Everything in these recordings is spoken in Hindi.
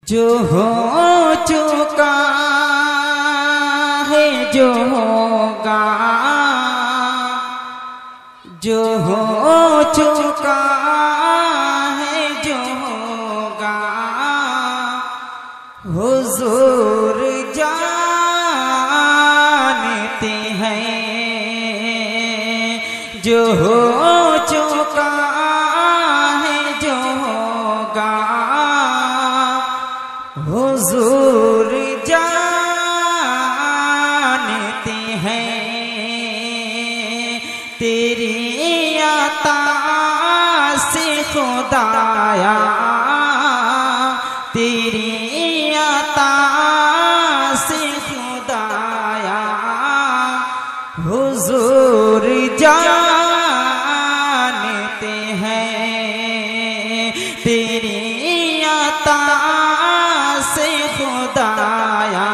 जो हो चुका है जो होगा, जो हो चुका है जो होगा, हुजूर जानते हैं। जो हो चुका है जो होगा, हुजूर जानते हैं। तेरी अता से खुदाया, तेरी अता से खुदाया, हुजूर जानते हैं। तेरी अता से खुदाया,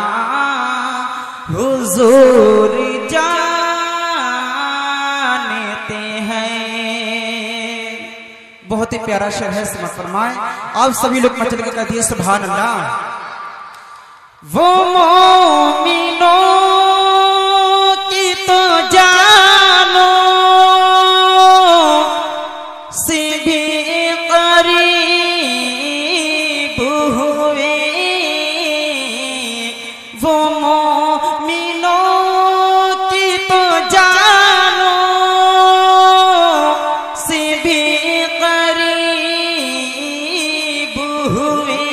हुजूर जानते हैं। बहुत ही प्यारा शेर है, समझ फरमाए। आप सभी लोग मचल के कहती है सुभान अल्लाह। वो मोमिनों की तो जानो से भी करीब हुए, वो मोमिनों की तो जानो से भी करीब हुए।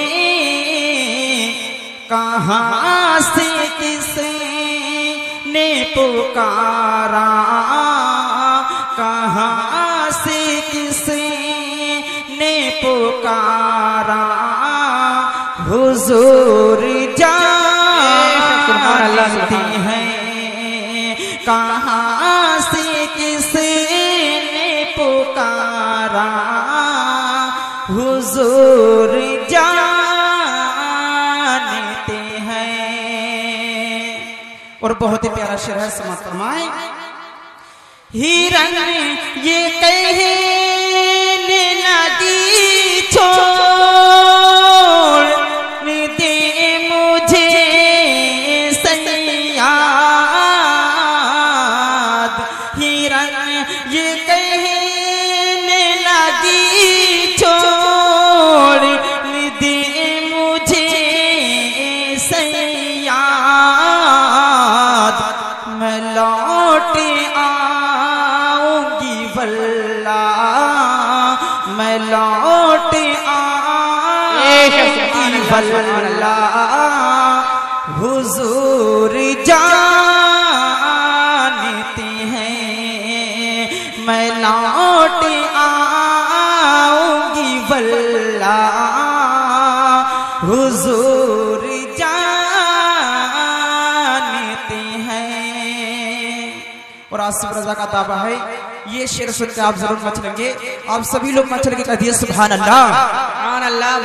कहाँ से किसने पुकारा, कहाँ से किसने पुकारा, हुजूर जानते हैं। कहाँ से किसने पुकारा, हुजूर जानते हैं। और बहुत ही प्यारा शेर है, समझ फरमाए। हिरन ये कहने लगी छोड़ दे मुझे सैयाद। हिरन ये कहने लगी छोड़ दे मुझे सैयाद। मैं लौट आऊंगी वल्ला, मैं लौट आऊंगी वल्ला, हुजूर जानते हैं। मैं लौट आऊंगी वल्ला, हुजूर जानते हैं। और आसिफ रजा का दावा है, ये शेर सुन के आप जरूर मचलेंगे। आप सभी लोग मचल के कह दिए सुभान अल्लाह। सुभान अल्लाह।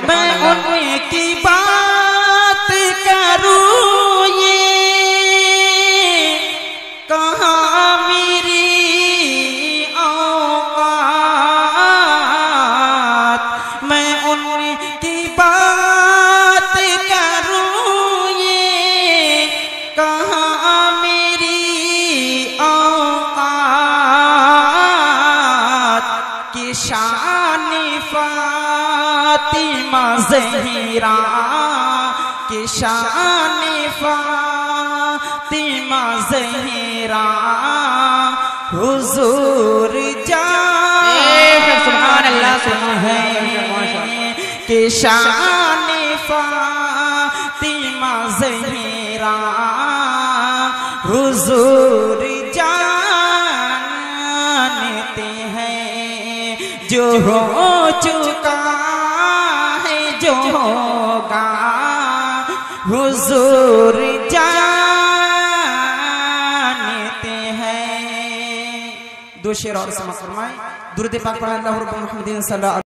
मैं उनकी बात करूं ये कहाँ मेरी औकात। मैं उनकी बात करूं ये कहाँ मेरी औकात। कि शान फातिमा ज़हरा, कि शान फातिमा ज़हरा, हुजूर जानते हैं। कि शान फातिमा ज़हरा, हुजूर जानते हैं। जो हो चुका है जो होगा, हुजूर जानते हैं। दो शेर और समझ फरमाए। दुरूद पाक पढ़ा अल्लाह रब्बुल मुहम्मदीन सल्लल्लाहु